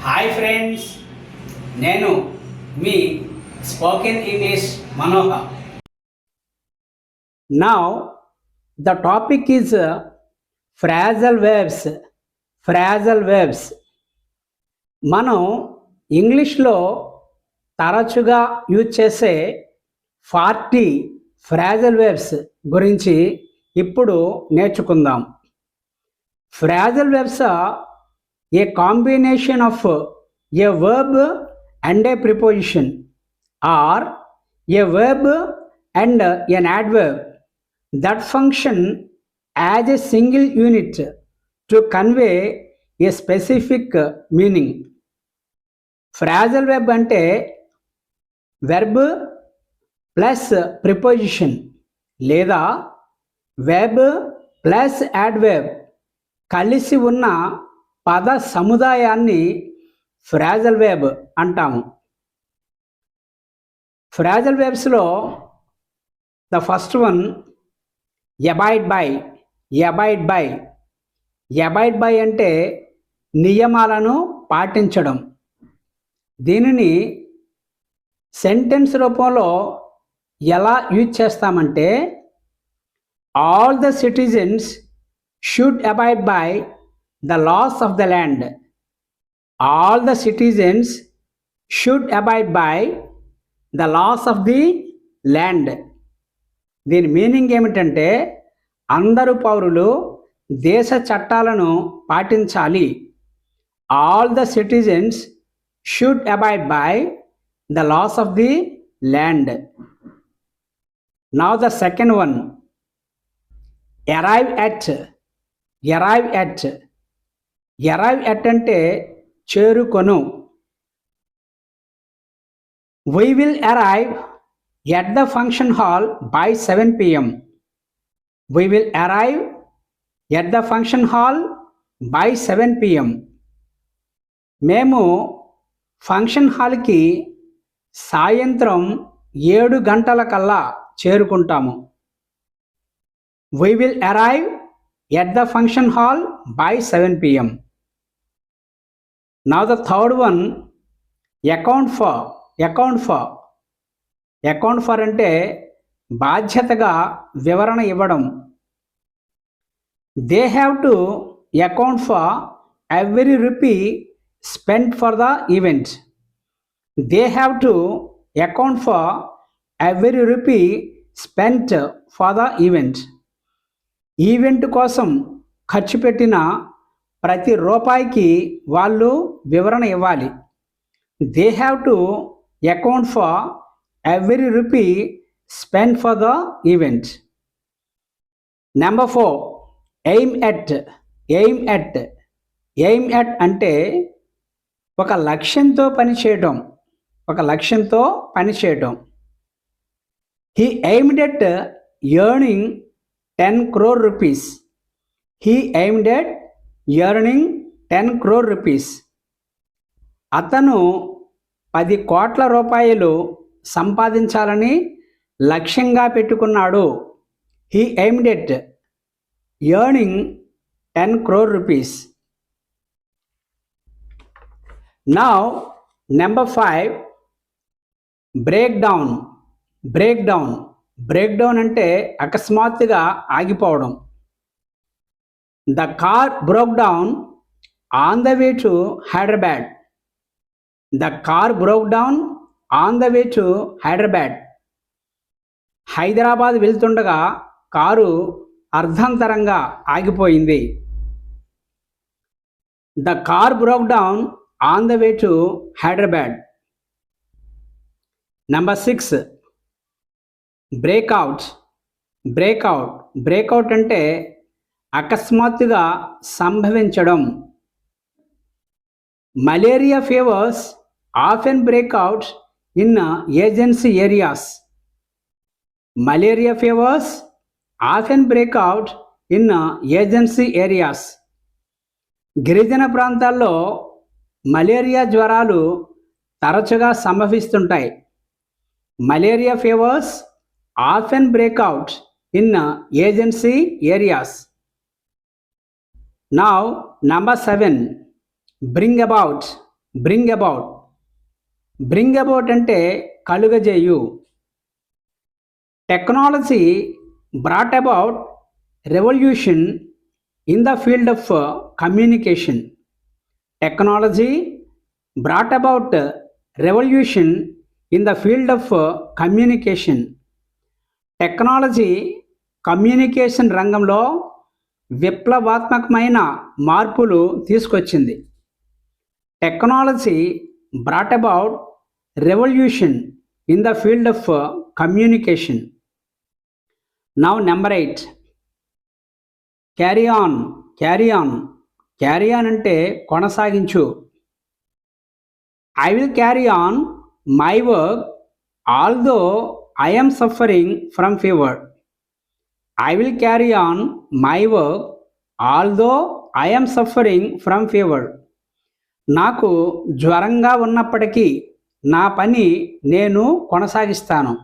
Hi friends, నేను మీ spoken English Manohar. Now the topic is phrasal verbs. Phrasal verbs మనం ఇంగ్లీష్లో తరచుగా యూజ్ చేసే 40 ఫ్రాజల్ వెర్బ్స్ గురించి ఇప్పుడు నేర్చుకుందాం. ఫ్రాజల్ verbs a combination of a verb and a preposition or a verb and an adverb that function as a single unit to convey a specific meaning. Phrasal verb ante verb plus preposition లేదా verb plus adverb కలిసి ఉన్న పద సముదాయాన్ని phrasal verb అంటాము. Phrasal వెర్బ్స్లో the first one abide by. Abide by abide by అంటే నియమాలను పాటించడం. దీనిని సెంటెన్స్ రూపంలో ఎలా యూజ్ చేస్తామంటే all the citizens should abide by the laws of the land. All the citizens should abide by the laws of the land. దీని meaning ఏమిటంటే అందరు పౌరులు దేశ చట్టాలను పాటించాలి. All the citizens should abide by the laws of the land. Now the second one arrive at. Arrive at arrive at అంటే చేరుకొను. We will arrive at the function hall by 7 p.m. We will arrive at the function hall by 7 p.m. మేము function హాల్కి సాయంత్రం 7 గంటలకల్లా చేరుకుంటాము. We will arrive at the function hall by 7 p.m. Now the third one account for. account for account for అంటే బాధ్యతగా వివరణ ఇవ్వడం. They have to account for every rupee spent for the event. They have to account for every rupee spent for the event. Event కోసం ఖర్చు పెట్టిన ప్రతి రూపాయికి వాళ్ళు వివరణ ఇవ్వాలి. They have to account for every rupee spend for the event. Number 4 aim at. Aim at. Aim at అంటే ఒక లక్ష్యంతో పనిచేయడం. ఒక లక్ష్యంతో పనిచేయడం. He aimed at earning 10 crore rupees. He aimed at earning 10 crore rupees. అతను 10 కోట్ల రూపాయలు సంపాదించాలని లక్ష్యంగా పెట్టుకున్నాడు. He aimed at earning 10 crore rupees. Now number 5 breakdown. breakdown break down అంటే అకస్మాత్తుగా ఆగిపోవడం. The car broke down on the way to Hyderabad. The car broke down on the way to Hyderabad. Hyderabad వెళ్తుండగా కారు అర్ధంతరంగా ఆగిపోయింది. The car broke down on the way to Hyderabad. Number 6 breakout. Breakout. Breakout అంటే అకస్మాత్తుగా సంభవించడం. Malaria fevers often breakout in agency areas. Malaria fevers often breakout in agency areas. గిరిజన ప్రాంతాల్లో malaria జ్వరాలు తరచుగా సంభవిస్తుంటాయి. Malaria fevers often break out in agency areas. Now number 7 bring about. Bring about. Bring about అంటే కలుగజేయు. Technology brought about revolution in the field of communication. Technology brought about revolution in the field of communication. Technology communication రంగంలో విప్లవాత్మకమైన మార్పులు తీసుకొచ్చింది. Technology brought about revolution in the field of communication. Now number 8, carry on. Carry on. Carry on అంటే కొనసాగించు. I will carry on my work although I am suffering from fever. I will carry on my work although I am suffering from fever. నాకు జ్వరంగా ఉన్నప్పటికీ నా పని నేను కొనసాగిస్తాను.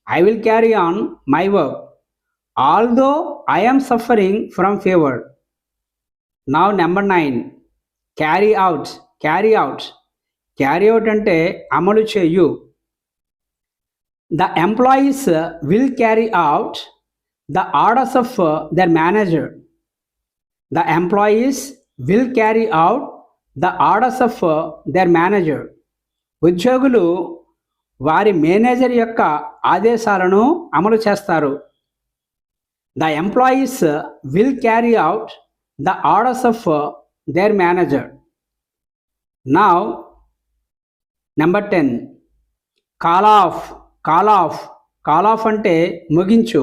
I will carry on my work although I am suffering from fever. Now number 9, carry out. Carry out. Carry out అంటే అమలు చేయు. The employees will carry out the orders of their manager. The employees will carry out the orders of their manager. ఉద్యోగులు వారి manager యొక్క ఆదేశాలను అమలు చేస్తారు. The employees will carry out the orders of their manager. Now, number 10, call off. Call off. Call off అంటే ముగించు.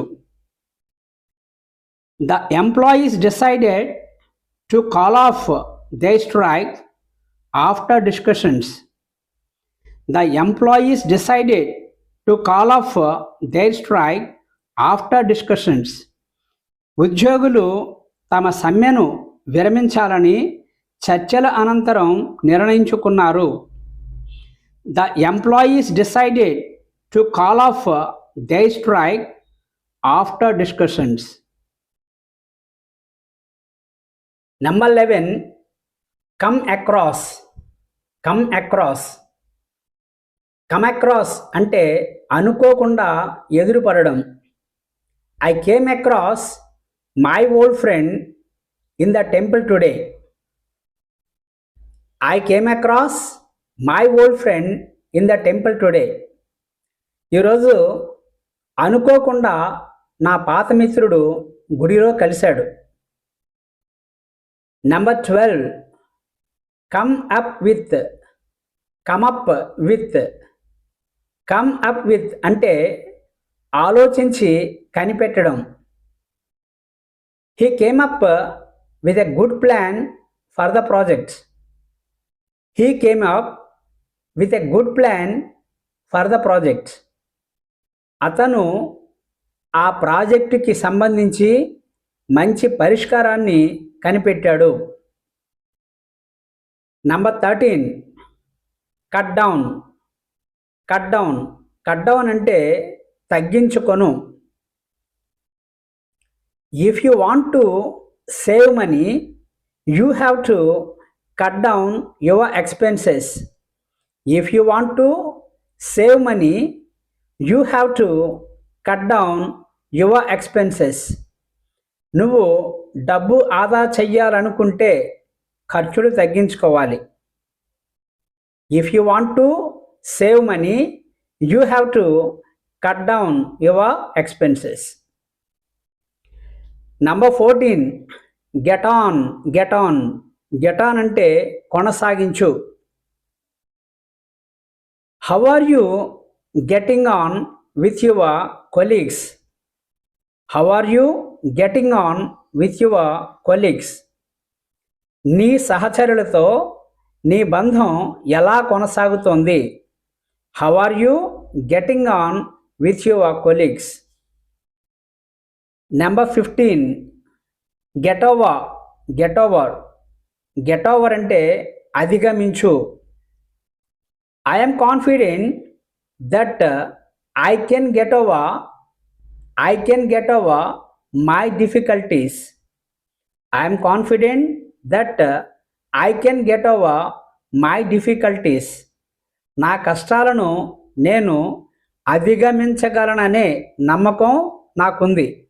The employees decided to call off their strike after discussions. The employees decided to call off their strike after discussions. ఉద్యోగులు తమ సమ్మెను విరమించాలని చర్చల అనంతరం నిర్ణయించుకున్నారు. The employees decided to call off their strike after discussions. Number 11, come across. Come across. Come across అంటే అనుకోకుండా ఎదురుపడడం. I came across my old friend in the temple today. I came across my old friend in the temple today. ఈరోజు అనుకోకుండా నా పాత మిత్రుడు గుడిలో కలిశాడు. Number 12, come up with. Come up with. Come up with అంటే ఆలోచించి కనిపెట్టడం. He came up with a good plan for the project. He came up with a good plan for the project. అతను ఆ ప్రాజెక్టుకి సంబంధించి మంచి పరిష్కారాన్ని కనిపెట్టాడు. Number 13, cut down. Cut down. Cut down అంటే తగ్గించుకొను. If you want to save money you have to cut down your expenses. If you want to save money you have to cut down your expenses. నువ్వు డబ్బు ఆదా చెయ్యాలనుకుంటే ఖర్చులు తగ్గించుకోవాలి. If you want to save money you have to cut down your expenses. Number 14, get on. Get on. Get on అంటే కొనసాగించు. How are you getting on with your colleagues? How are you getting on with your colleagues? నీ సహచరులతో నీ బంధం ఎలా కొనసాగుతోంది? How are you getting on with your colleagues? Number 15, get over. Get over. Get over అంటే అధిగమించు. I am confident that I can get over my difficulties. I am confident that I can get over my difficulties. నా కష్టాలను నేను అధిగమించగలననే నమ్మకం నాకుంది.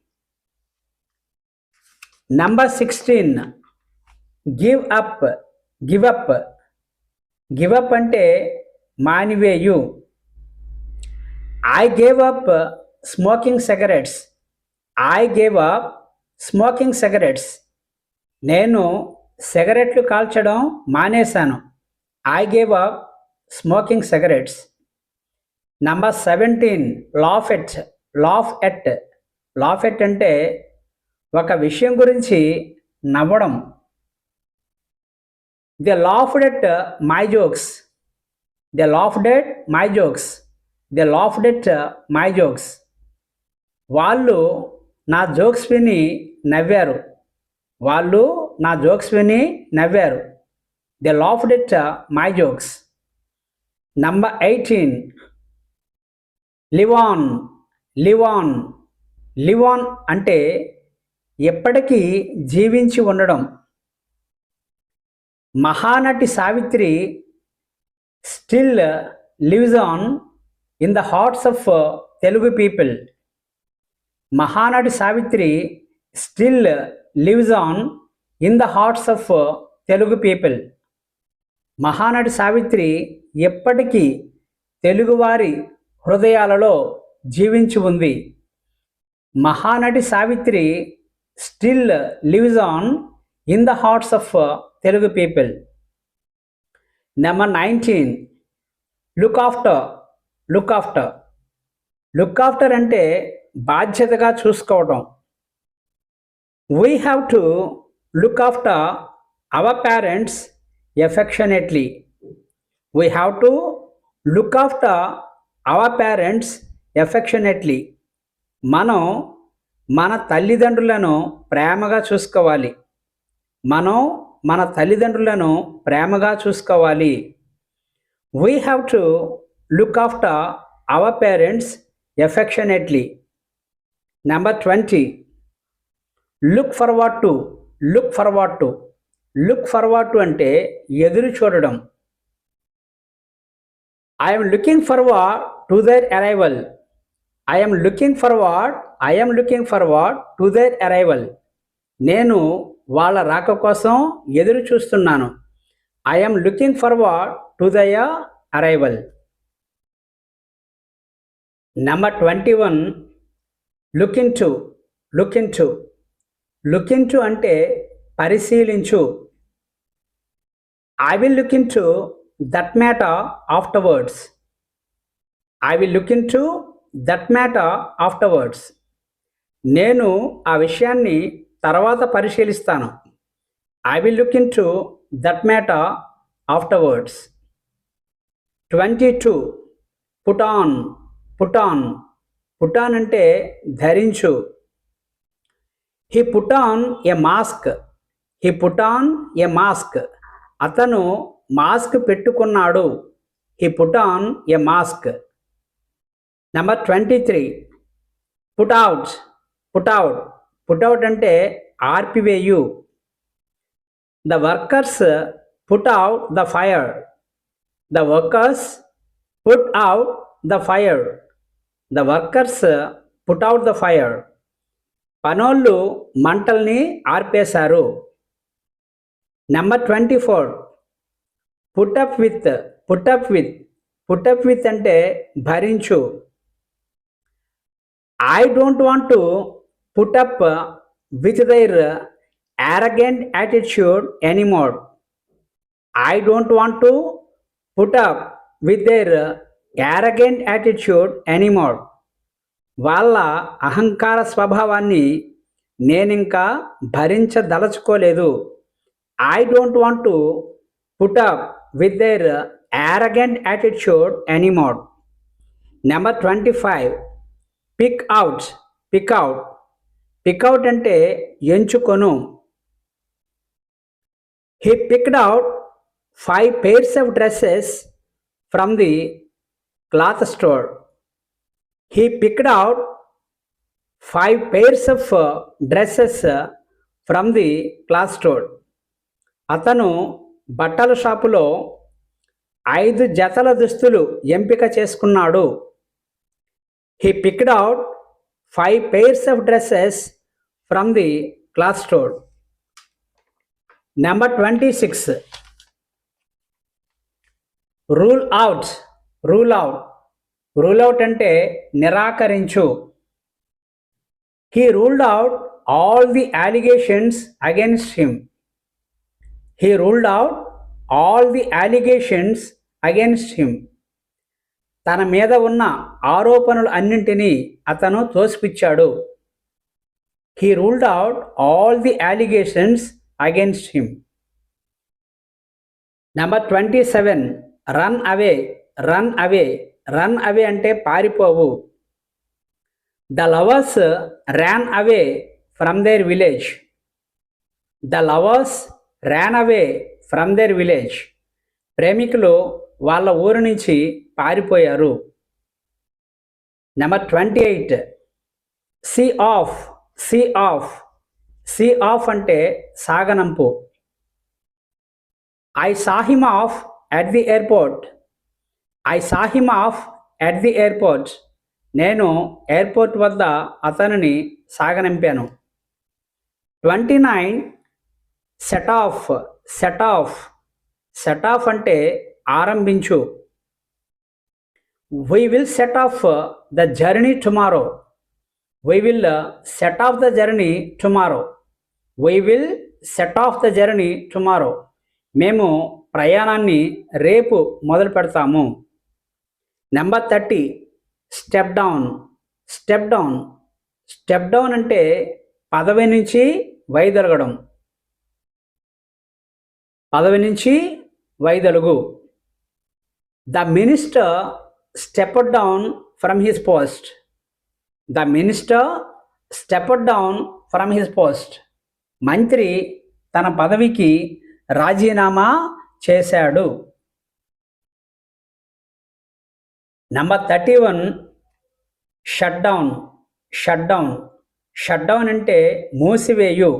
Number 16 give up. Give up. Give up అంటే మానివేయు. I gave up smoking cigarettes. I gave up smoking cigarettes. నేను సిగరెట్లు కాల్చడం మానేశాను. I gave up smoking cigarettes. Number 17 laugh at. Laugh at. Laugh at అంటే ఒక విషయం గురించి నవ్వడం. They laughed at my jokes. They laughed at my jokes. They laughed at my jokes. వాళ్ళు నా జోక్స్ విని నవ్వారు. వాళ్ళు నా జోక్స్ విని నవ్వారు. They laughed at my jokes. Number 18 live on. Live on. Live on అంటే ఎప్పటికీ జీవించి ఉండడం. Mahanati Savitri still lives on in the hearts of Telugu people. Mahanati Savitri still lives on in the hearts of Telugu people. Mahanati Savitri ఎప్పటికీ తెలుగువారి హృదయాలలో జీవించి ఉంది. Mahanati Savitri still lives on in the hearts of Telugu people. Number 19 look after. Look after. Look after అంటే బాధ్యతగా చూసుకోవడం. We have to look after our parents affectionately. We have to look after our parents affectionately. మనం మన తల్లిదండ్రులను ప్రేమగా చూసుకోవాలి. మనం మన తల్లిదండ్రులను ప్రేమగా చూసుకోవాలి. We have to look after our parents affectionately. Number 20 look forward to. Look forward to. Look forward to అంటే ఎదురు చూడడం. I'm looking forward to their arrival. I'm looking forward. I'm looking forward to their arrival. నేను వాళ్ళ రాక కోసం ఎదురు చూస్తున్నాను. I'm looking forward to their arrival. Number 21 look into. Look into. Look into అంటే పరిశీలించు. I will look into that matter afterwards. I will look into that matter afterwards. నేను ఆ విషయాన్ని తర్వాత పరిశీలిస్తాను. I will look into that matter afterwards. 22 put on. Put on. Put on అంటే ధరించు. He put on a mask. He put on a mask. అతను mask పెట్టుకున్నాడు. He put on a mask. Number 23 put out. Put out. Put out అంటే ఆర్పివేయు. The workers put out the fire. The workers put out the fire. The workers put out the fire. పనోళ్ళు మంటల్ని ఆర్పేశారు. Number 24 put up with. Put up with. Put up with అంటే భరించు. I don't want to put up with their arrogant attitude anymore. I don't want to put up with their arrogant attitude anymore. వాళ్ళ అహంకార స్వభావాన్ని నేనింకా భరించదలుచుకోలేదు. I don't want to put up with their arrogant attitude anymore. Number 25 pick out. Pick out. Pick out అంటే ఎంచుకొను. He picked out 5 pairs of dresses from the cloth store. He picked out 5 pairs of dresses from the cloth store. అతను బట్టల షాపులో 5 జతల దుస్తులు ఎంపిక చేసుకున్నాడు. He picked out 5 pairs of dresses from the cloth store. Number 26. Rule out. Rule out. Rule out అంటే నిరాకరించు. He ruled out all the allegations against him. He ruled out all the allegations against him. తన మీద ఉన్న ఆరోపణలు అన్నింటినీ అతను తోసిపుచ్చాడు. He ruled out all the allegations against him. Number 27. Run away. Run away. Run away అంటే పారిపోవు. The lovers ran away from their village. The lovers ran away from their village. ప్రేమికులు వాళ్ళ ఊరు నుంచి పారిపోయారు. Number 28. See off. See off. See off అంటే సాగనంపు. I saw him off at the airport. I saw him off at the airport. నేను airport వద్ద అతనిని సాగనంపాను. 29. Set off. Set off. Set off అంటే ఆరంభించు. We will set off the journey tomorrow. We will set off the journey tomorrow. We will set off the journey tomorrow. మేము ప్రయాణాన్ని రేపు మొదలు పెడతాము. Number 30. Step down. Step down. Step down అంటే పదవి నుంచి వైదొలగడం. పదవి నుంచి వైదొలుగు. The minister stepped down from his post. The minister stepped down from his post. మంత్రి తన పదవికి రాజీనామా చేశాడు. Number 31. Shut down. Shut down. Shut down అంటే మూసివేయు.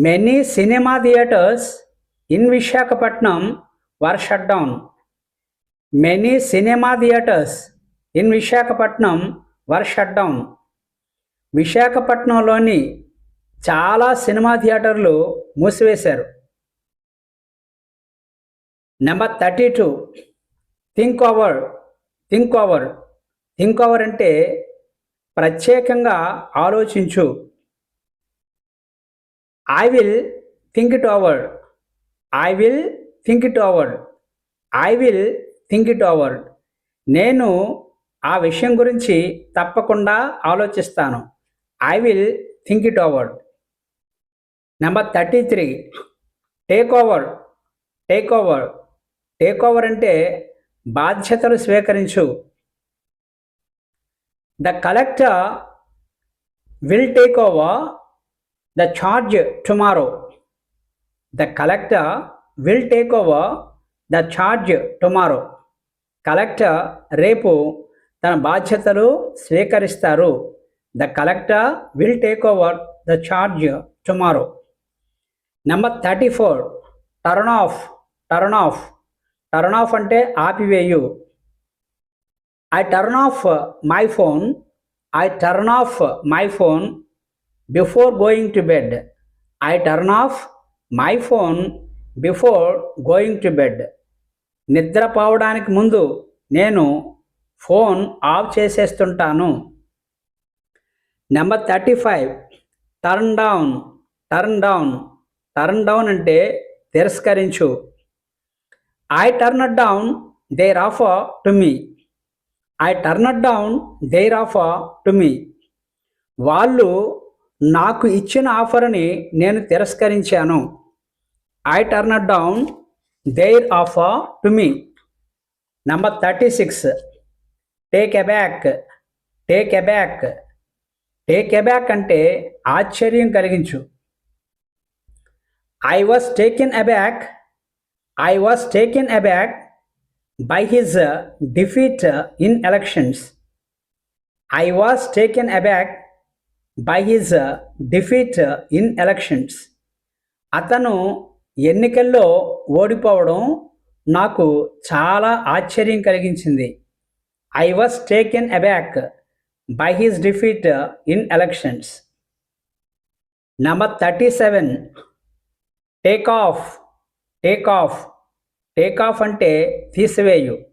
Many cinema theaters in Visakhapatnam were shut down. Many cinema theaters in Visakhapatnam were shut down. విశాఖపట్నంలోని చాలా cinema థియేటర్లు మూసివేశారు. Number 32. Think over. Think over. Think over అంటే ప్రత్యేకంగా ఆలోచించు. I will think it over. I will think it over. I will think it over. నేను ఆ విషయం గురించి తప్పకుండా ఆలోచిస్తాను. I will think it over. Number 33. Take over. Take over. Take over అంటే బాధ్యతలు స్వీకరించు. The collector will take over the charge tomorrow. The collector will take over the charge tomorrow. Collector రేపు తన బాధ్యతలు స్వీకరిస్తారు. The collector will take over the charge tomorrow. Number 34. Turn off. Turn off. Turn off అంటే ఆపివేయు. I turn off my phone. I turn off my phone before going to bed. I turn off my phone before going to bed. నిద్రపోవడానికి ముందు నేను phone off చేసేస్తుంటాను. Number 35. Turn down. Turn down. Turn down అంటే తిరస్కరించు. I turn down their offer to me. I turn down their offer to me. వాళ్ళు నాకు ఇచ్చిన ఆఫర్ని నేను తిరస్కరించాను. I turned down their offer to me. Number 36. Take aback. Take aback. Take aback అంటే ఆశ్చర్యం కలిగించు. I was taken aback. I was taken aback by his defeat in elections. I was taken aback by his defeat in elections. అతను ఎన్నికల్లో ఓడిపోవడం నాకు చాలా ఆశ్చర్యం కలిగించింది. I was taken aback by his defeat in elections. Number 37 take off. Take off. Take off అంటే తీసివేయు.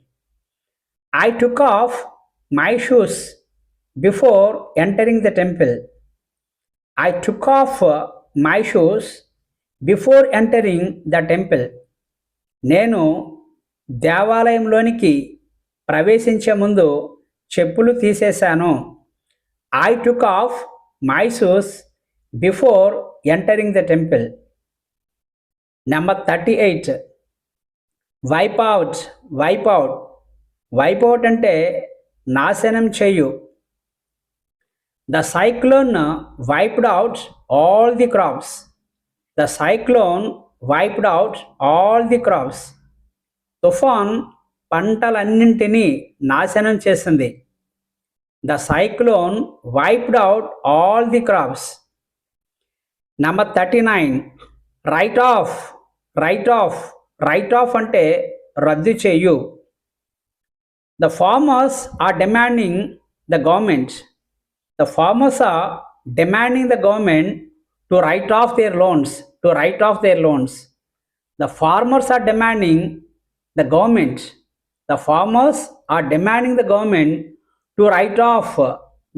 I took off my shoes before entering the temple. I took off my shoes before entering the temple. నేను దేవాలయంలోనికి ప్రవేశించే ముందు చెప్పులు తీసేశాను. I took off my shoes before entering the temple. Number 38 wipe out. Wipe out. Wipe out అంటే నాశనం చేయు. The cyclone wiped out all the crops. The cyclone wiped out all the crops. తుఫాన్ పంటలన్నింటినీ నాశనం చేసింది. The cyclone wiped out all the crops. Number 39 write off. Write off. Write off అంటే రద్దు చేయు. The farmers are demanding the government. The farmers are demanding the government to write off their loans. To write off their loans. The farmers are demanding the government. The farmers are demanding the government to write off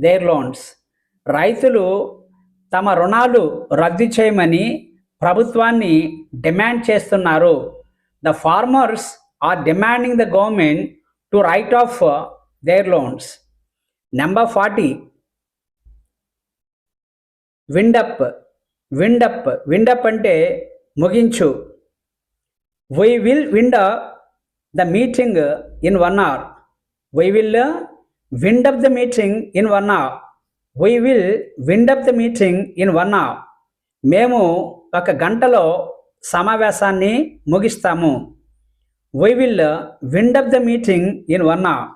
their loans. రైతులు తమ రుణాలు రద్దు చేయమని ప్రభుత్వాన్ని demand చేస్తున్నారు. The farmers are demanding the government to write off their loans. Number 40 wind up. Wind up. Wind up అంటే ముగించు. We will wind up the meeting in 1 hour. We will wind up the meeting in 1 hour. We will wind up the meeting in 1 hour. మేము 1 గంటలో సమావేశాన్ని ముగిస్తాము. We will wind up the meeting in 1 hour.